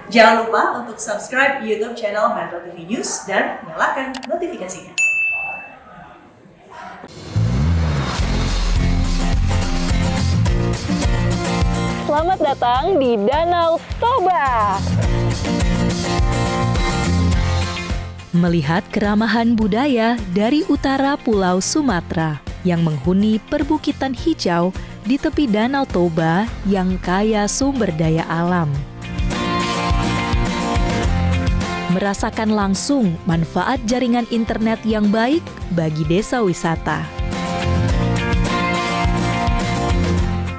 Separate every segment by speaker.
Speaker 1: Jangan lupa untuk subscribe YouTube channel Metro TV News dan nyalakan notifikasinya.
Speaker 2: Selamat datang di Danau Toba.
Speaker 3: Melihat keramahan budaya dari utara Pulau Sumatera yang menghuni perbukitan hijau di tepi Danau Toba yang kaya sumber daya alam. Merasakan langsung manfaat jaringan internet yang baik bagi desa wisata.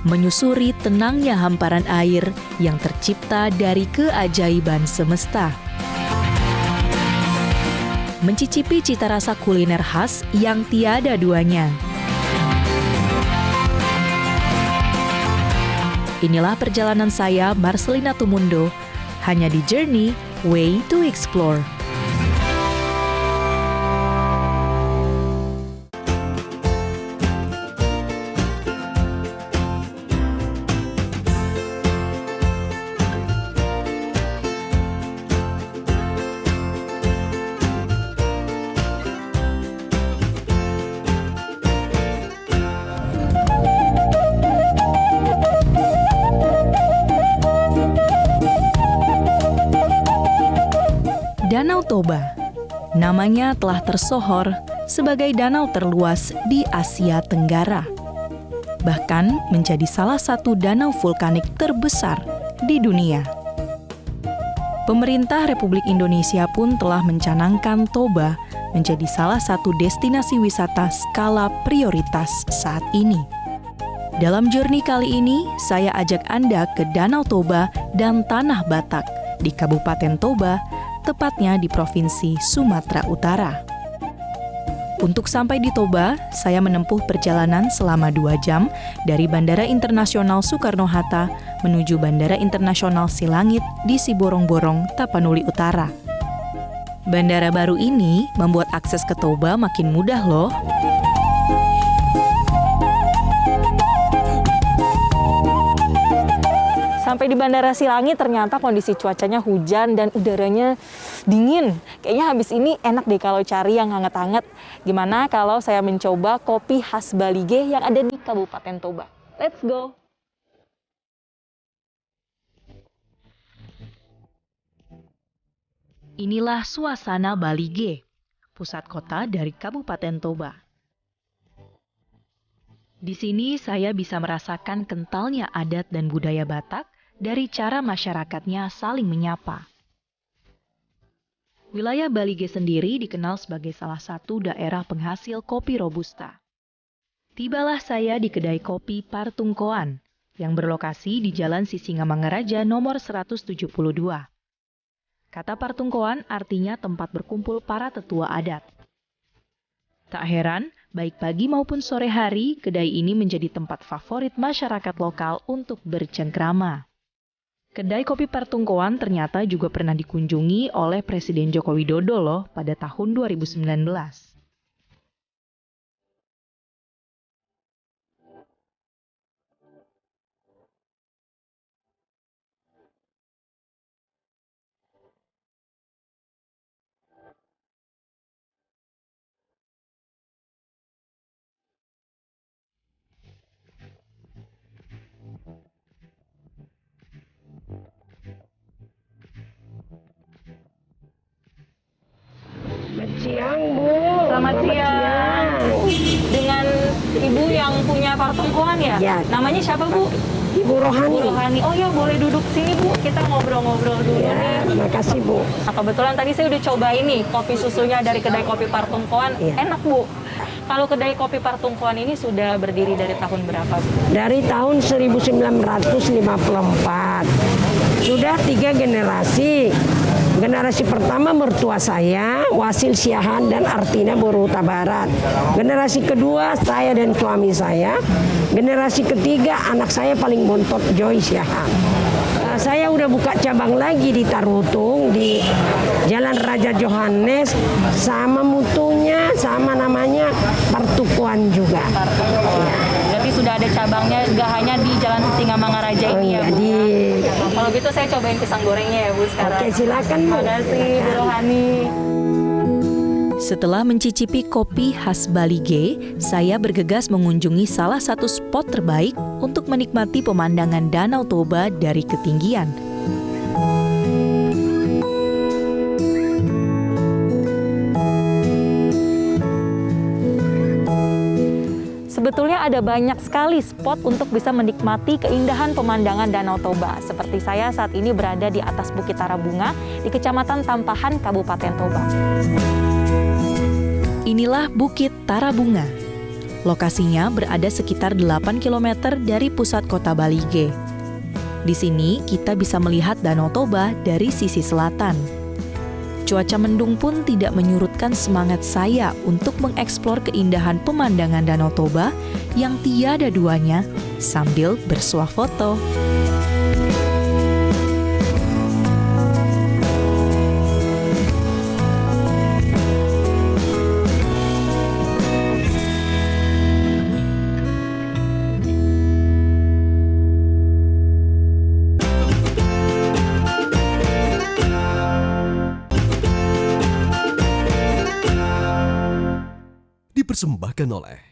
Speaker 3: Menyusuri tenangnya hamparan air yang tercipta dari keajaiban semesta. Mencicipi cita rasa kuliner khas yang tiada duanya. Inilah perjalanan saya, Marcelina Tumundo, hanya di Journey Way to Explore. Danau Toba, namanya telah tersohor sebagai danau terluas di Asia Tenggara. Bahkan menjadi salah satu danau vulkanik terbesar di dunia. Pemerintah Republik Indonesia pun telah mencanangkan Toba menjadi salah satu destinasi wisata skala prioritas saat ini. Dalam journey kali ini, saya ajak Anda ke Danau Toba dan Tanah Batak di Kabupaten Toba, tepatnya di Provinsi Sumatera Utara. Untuk sampai di Toba, saya menempuh perjalanan selama 2 jam dari Bandara Internasional Soekarno-Hatta menuju Bandara Internasional Silangit di Siborong-Borong, Tapanuli Utara. Bandara baru ini membuat akses ke Toba makin mudah loh.
Speaker 2: Sampai di Bandara Silangit ternyata kondisi cuacanya hujan dan udaranya dingin. Kayaknya habis ini enak deh kalau cari yang hangat-hangat. Gimana kalau saya mencoba kopi khas Balige yang ada di Kabupaten Toba? Let's go!
Speaker 3: Inilah suasana Balige, pusat kota dari Kabupaten Toba. Di sini saya bisa merasakan kentalnya adat dan budaya Batak dari cara masyarakatnya saling menyapa. Wilayah Balige sendiri dikenal sebagai salah satu daerah penghasil kopi Robusta. Tibalah saya di kedai kopi Partungkoan yang berlokasi di Jalan Sisingamangaraja nomor 172. Kata Partungkoan artinya tempat berkumpul para tetua adat. Tak heran, baik pagi maupun sore hari, kedai ini menjadi tempat favorit masyarakat lokal untuk bercengkrama. Kedai kopi Partungkoan ternyata juga pernah dikunjungi oleh Presiden Joko Widodo loh pada tahun 2019.
Speaker 4: Siang, Bu.
Speaker 2: Selamat siang. Dengan Ibu yang punya Partungkoan ya?
Speaker 4: Ya.
Speaker 2: Namanya siapa, Bu?
Speaker 4: Ibu Rohani.
Speaker 2: Bu Rohani. Oh ya, boleh duduk sini, Bu. Kita ngobrol-ngobrol dulu
Speaker 4: Ya,
Speaker 2: nih.
Speaker 4: terima kasih, Bu.
Speaker 2: Nah, kebetulan tadi saya udah coba ini kopi susunya dari kedai kopi Partungkoan.
Speaker 4: Iya.
Speaker 2: Enak, Bu. Kalau kedai kopi Partungkoan ini sudah berdiri dari tahun berapa, Bu?
Speaker 4: Dari tahun 1954. Sudah 3 generasi. Generasi pertama mertua saya, Wasil Siahan dan Artina Boruta Barat. Generasi kedua saya dan suami saya. Generasi ketiga anak saya paling bontot, Joy Siahan. Saya udah buka cabang lagi di Tarutung, di Jalan Raja Johannes, sama mutunya, sama namanya Partungkoan juga.
Speaker 2: Partungkoan. Berarti sudah ada cabangnya, nggak hanya di Jalan Sisingamangaraja
Speaker 4: Oh
Speaker 2: ini ya
Speaker 4: iya,
Speaker 2: Bu.
Speaker 4: di
Speaker 2: Kalau gitu saya cobain pisang gorengnya ya Bu sekarang.
Speaker 4: Oke, silakan Bu.
Speaker 2: Terima kasih Bu Rohani.
Speaker 3: Setelah mencicipi kopi khas Bali G, saya bergegas mengunjungi salah satu spot terbaik untuk menikmati pemandangan Danau Toba dari ketinggian.
Speaker 2: Sebetulnya ada banyak sekali spot untuk bisa menikmati keindahan pemandangan Danau Toba. Seperti saya saat ini berada di atas Bukit Tarabunga di Kecamatan Tampahan, Kabupaten Toba.
Speaker 3: Inilah Bukit Tarabunga. Lokasinya berada sekitar 8 km dari pusat kota Bali G. Di sini kita bisa melihat Danau Toba dari sisi selatan. Cuaca mendung pun tidak menyurutkan semangat saya untuk mengeksplor keindahan pemandangan Danau Toba yang tiada duanya sambil bersuah foto.
Speaker 5: Dipersembahkan oleh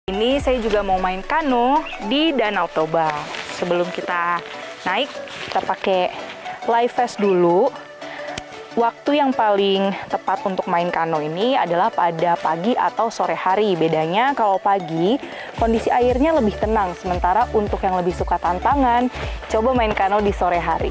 Speaker 2: Ini saya juga mau main kano di Danau Toba. Sebelum kita naik, kita pakai life vest dulu. Waktu yang paling tepat untuk main kano ini adalah pada pagi atau sore hari. Bedanya kalau pagi, kondisi airnya lebih tenang. Sementara untuk yang lebih suka tantangan, coba main kano di sore hari.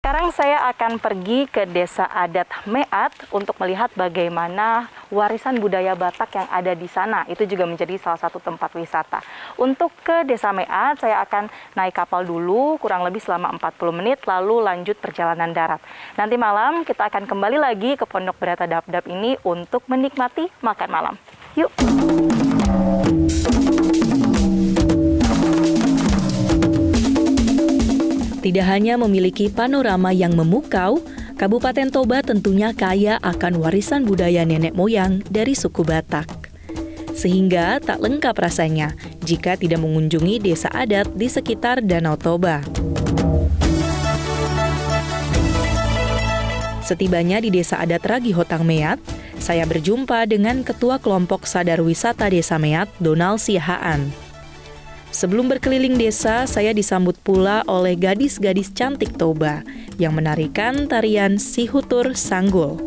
Speaker 2: Sekarang saya akan pergi ke Desa Adat Meat untuk melihat bagaimana warisan budaya Batak yang ada di sana. Itu juga menjadi salah satu tempat wisata. Untuk ke Desa Meat, saya akan naik kapal dulu, kurang lebih selama 40 menit, lalu lanjut perjalanan darat. Nanti malam kita akan kembali lagi ke Pondok Berata Dap-Dap ini untuk menikmati makan malam. Yuk!
Speaker 3: Tidak hanya memiliki panorama yang memukau, Kabupaten Toba tentunya kaya akan warisan budaya nenek moyang dari suku Batak. Sehingga tak lengkap rasanya jika tidak mengunjungi desa adat di sekitar Danau Toba. Setibanya di Desa Adat Ragihotang Meat, saya berjumpa dengan Ketua Kelompok Sadar Wisata Desa Meat, Donald Siahaan. Sebelum berkeliling desa, saya disambut pula oleh gadis-gadis cantik Toba yang menarikan tarian Sihutur Sanggul.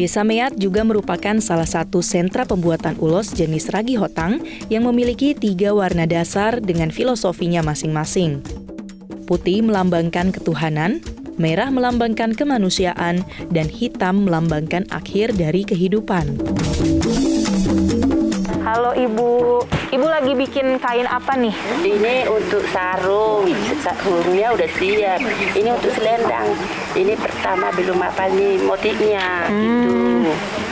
Speaker 3: Desa Meat juga merupakan salah satu sentra pembuatan ulos jenis Ragihotang yang memiliki 3 warna dasar dengan filosofinya masing-masing. Putih melambangkan ketuhanan, merah melambangkan kemanusiaan, dan hitam melambangkan akhir dari kehidupan.
Speaker 2: Halo Ibu, Ibu lagi bikin kain apa nih?
Speaker 5: Ini untuk sarung, sarungnya udah siap. Ini untuk selendang. Ini pertama belum apa nih motifnya, gitu.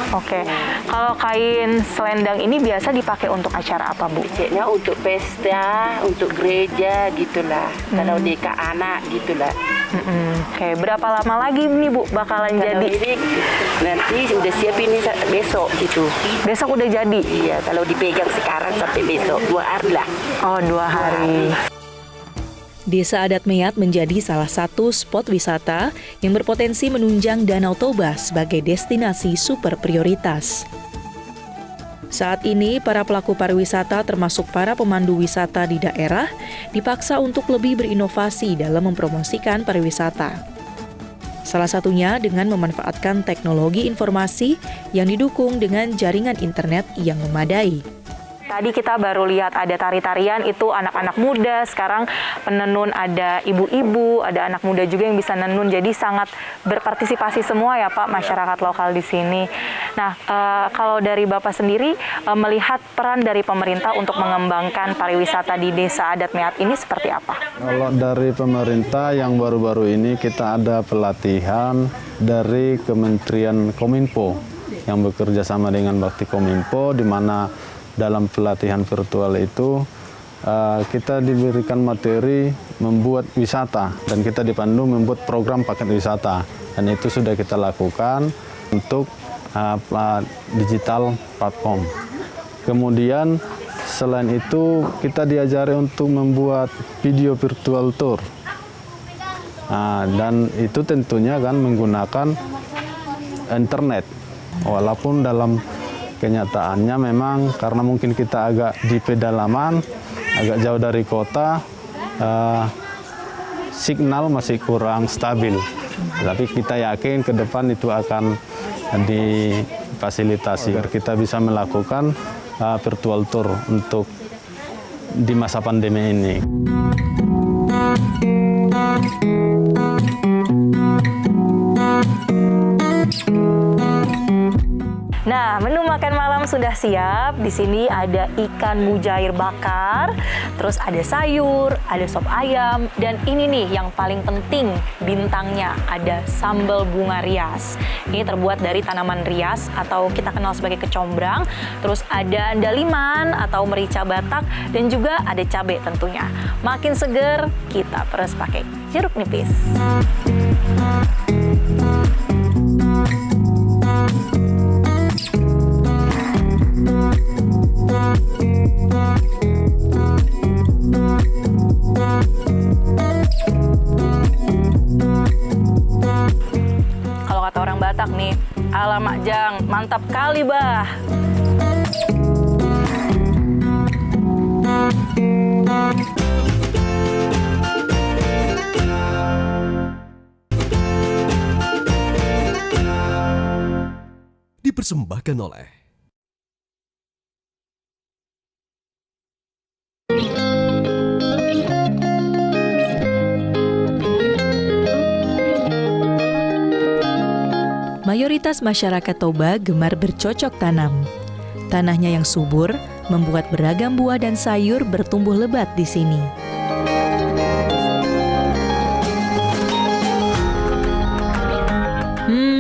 Speaker 2: Oke, kalau kain selendang ini biasa dipakai untuk acara apa, Bu?
Speaker 5: Biasanya untuk pesta, untuk gereja, gitulah. Kalau nikah anak, gitulah.
Speaker 2: Oke, berapa lama lagi nih Bu bakalan
Speaker 5: Kalau
Speaker 2: jadi?
Speaker 5: ini nanti udah siap ini besok gitu.
Speaker 2: Besok udah jadi?
Speaker 5: Iya, kalau dipegang sekarang sampai besok 2 hari lah.
Speaker 2: Oh, 2 hari.
Speaker 3: Desa Adat Meyat menjadi salah satu spot wisata yang berpotensi menunjang Danau Toba sebagai destinasi super prioritas. Saat ini, para pelaku pariwisata termasuk para pemandu wisata di daerah dipaksa untuk lebih berinovasi dalam mempromosikan pariwisata. Salah satunya dengan memanfaatkan teknologi informasi yang didukung dengan jaringan internet yang memadai.
Speaker 2: Tadi kita baru lihat ada tari-tarian, itu anak-anak muda, sekarang penenun ada ibu-ibu, ada anak muda juga yang bisa nenun, jadi sangat berpartisipasi semua ya Pak, masyarakat lokal di sini. Nah, kalau dari Bapak sendiri melihat peran dari pemerintah untuk mengembangkan pariwisata di Desa Adat Meyat ini seperti apa?
Speaker 6: Kalau dari pemerintah yang baru-baru ini kita ada pelatihan dari Kementerian Kominfo yang bekerja sama dengan Bakti Kominfo, di mana dalam pelatihan virtual itu kita diberikan materi membuat wisata dan kita dipandu membuat program paket wisata, dan itu sudah kita lakukan untuk digital platform. Kemudian selain itu kita diajari untuk membuat video virtual tour, dan itu tentunya kan menggunakan internet, walaupun dalam kenyataannya memang karena mungkin kita agak di pedalaman, agak jauh dari kota, signal masih kurang stabil. Tapi kita yakin ke depan itu akan difasilitasi agar kita bisa melakukan virtual tour untuk di masa pandemi ini.
Speaker 2: Nah, menu makan malam sudah siap. Di sini ada ikan mujair bakar, terus ada sayur, ada sop ayam, dan ini nih yang paling penting bintangnya, ada sambal bunga rias. Ini terbuat dari tanaman rias atau kita kenal sebagai kecombrang. Terus ada andaliman atau merica Batak, dan juga ada cabai tentunya. Makin seger, kita peres pakai jeruk nipis. Kalau kata orang Batak nih, alamak Jang, mantap kali bah.
Speaker 7: Dipersembahkan oleh
Speaker 3: Mayoritas masyarakat Toba gemar bercocok tanam. Tanahnya yang subur membuat beragam buah dan sayur bertumbuh lebat di sini.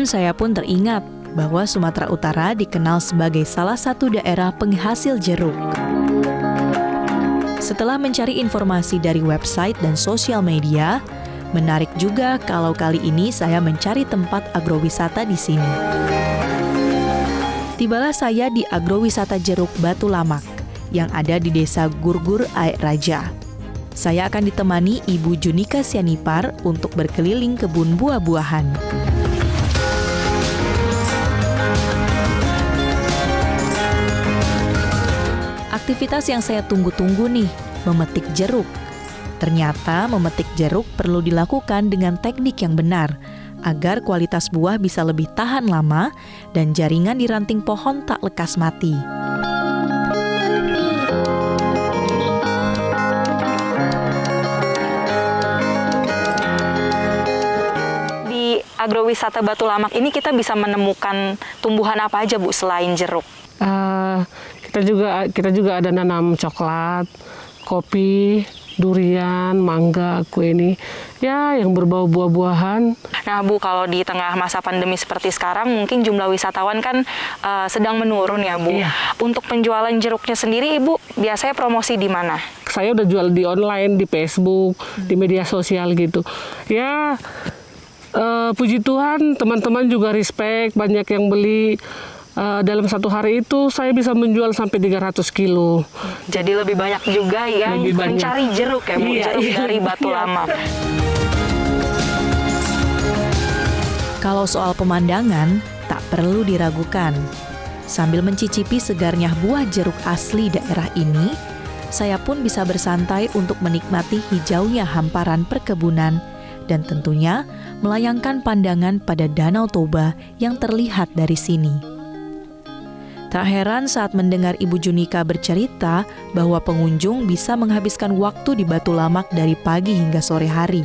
Speaker 3: Saya pun teringat bahwa Sumatera Utara dikenal sebagai salah satu daerah penghasil jeruk. Setelah mencari informasi dari website dan sosial media, menarik juga kalau kali ini saya mencari tempat agrowisata di sini. Tibalah saya di agrowisata jeruk Batu Lamak yang ada di Desa Gurgur Aek Raja. Saya akan ditemani Ibu Junika Sianipar untuk berkeliling kebun buah-buahan. Aktivitas yang saya tunggu-tunggu nih, memetik jeruk. Ternyata memetik jeruk perlu dilakukan dengan teknik yang benar, agar kualitas buah bisa lebih tahan lama dan jaringan di ranting pohon tak lekas mati.
Speaker 2: agrowisata Batu Lamak ini kita bisa menemukan tumbuhan apa aja Bu selain jeruk?
Speaker 7: Kita juga ada nanam coklat, kopi, durian, mangga, kue ini, ya yang berbau buah-buahan.
Speaker 2: Nah Bu, kalau di tengah masa pandemi seperti sekarang, mungkin jumlah wisatawan kan sedang menurun ya Bu.
Speaker 7: Iya.
Speaker 2: Untuk penjualan jeruknya sendiri, Ibu biasanya promosi di mana?
Speaker 7: Saya udah jual di online, di Facebook, di media sosial gitu. Ya, puji Tuhan, teman-teman juga respect, banyak yang beli. Dalam satu hari itu saya bisa menjual sampai 300 kilo.
Speaker 2: Jadi lebih banyak juga yang
Speaker 7: Lebih banyak.
Speaker 2: mencari jeruk ya Bu, jeruk dari Batu Lamak.
Speaker 3: Kalau soal pemandangan, tak perlu diragukan. Sambil mencicipi segarnya buah jeruk asli daerah ini, saya pun bisa bersantai untuk menikmati hijaunya hamparan perkebunan dan tentunya melayangkan pandangan pada Danau Toba yang terlihat dari sini. Tak heran saat mendengar Ibu Junika bercerita bahwa pengunjung bisa menghabiskan waktu di Batu Lamak dari pagi hingga sore hari.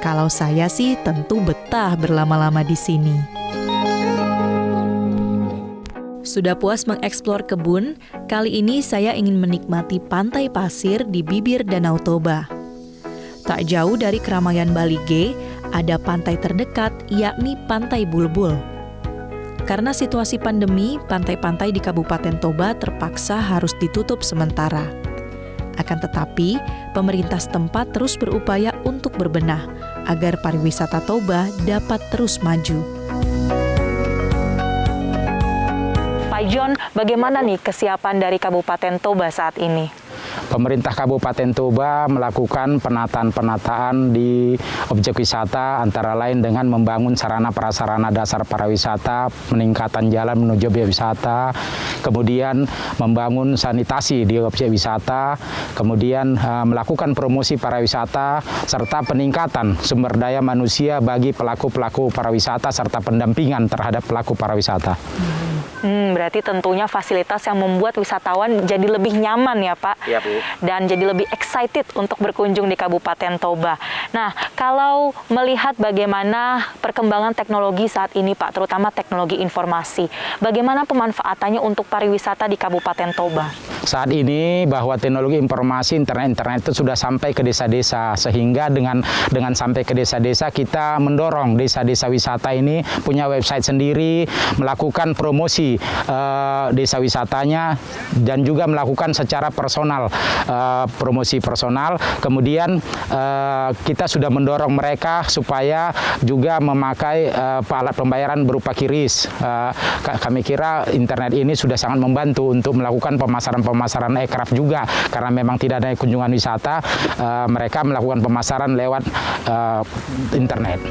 Speaker 3: Kalau saya sih tentu betah berlama-lama di sini. Sudah puas mengeksplor kebun, kali ini saya ingin menikmati pantai pasir di bibir Danau Toba. Tak jauh dari keramaian Balige, ada pantai terdekat yakni Pantai Bulbul. Karena situasi pandemi, pantai-pantai di Kabupaten Toba terpaksa harus ditutup sementara. Akan tetapi, pemerintah setempat terus berupaya untuk berbenah agar pariwisata Toba dapat terus maju.
Speaker 2: Pak John, bagaimana nih kesiapan dari Kabupaten Toba saat ini?
Speaker 8: Pemerintah Kabupaten Toba melakukan penataan di objek wisata antara lain dengan membangun sarana prasarana dasar pariwisata, peningkatan jalan menuju objek wisata, kemudian membangun sanitasi di objek wisata, kemudian melakukan promosi pariwisata serta peningkatan sumber daya manusia bagi pelaku-pelaku pariwisata serta pendampingan terhadap pelaku pariwisata.
Speaker 2: Berarti tentunya fasilitas yang membuat wisatawan jadi lebih nyaman ya Pak,
Speaker 8: Iya, Bu.
Speaker 2: dan jadi lebih excited untuk berkunjung di Kabupaten Toba. Nah, kalau melihat bagaimana perkembangan teknologi saat ini Pak, terutama teknologi informasi, bagaimana pemanfaatannya untuk pariwisata di Kabupaten Toba?
Speaker 8: Saat ini bahwa teknologi informasi internet itu sudah sampai ke desa-desa, sehingga dengan sampai ke desa-desa kita mendorong desa-desa wisata ini punya website sendiri, melakukan promosi desa wisatanya dan juga melakukan secara personal promosi personal. Kemudian kita sudah mendorong mereka supaya juga memakai alat pembayaran berupa QRIS. Kami kira internet ini sudah sangat membantu untuk melakukan pemasaran aircraft juga, karena memang tidak ada kunjungan wisata, mereka melakukan pemasaran lewat internet.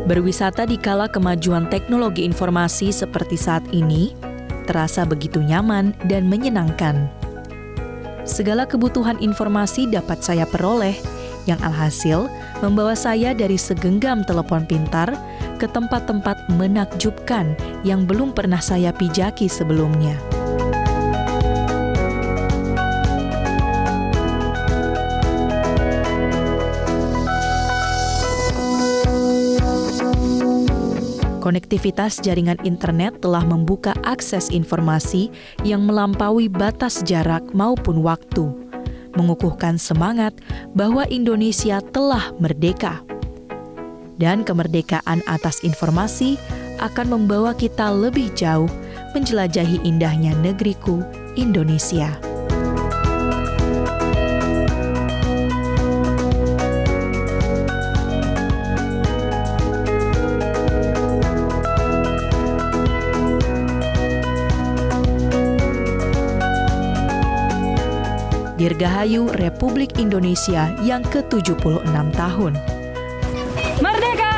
Speaker 3: Berwisata di kala kemajuan teknologi informasi seperti saat ini terasa begitu nyaman dan menyenangkan. Segala kebutuhan informasi dapat saya peroleh, yang alhasil membawa saya dari segenggam telepon pintar ke tempat-tempat menakjubkan yang belum pernah saya pijaki sebelumnya. Konektivitas jaringan internet telah membuka akses informasi yang melampaui batas jarak maupun waktu, mengukuhkan semangat bahwa Indonesia telah merdeka. Dan kemerdekaan atas informasi akan membawa kita lebih jauh menjelajahi indahnya negeriku, Indonesia. Dirgahayu Republik Indonesia yang ke-76 tahun.
Speaker 2: Merdeka!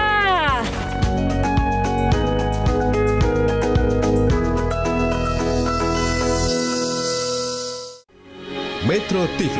Speaker 9: Metro TV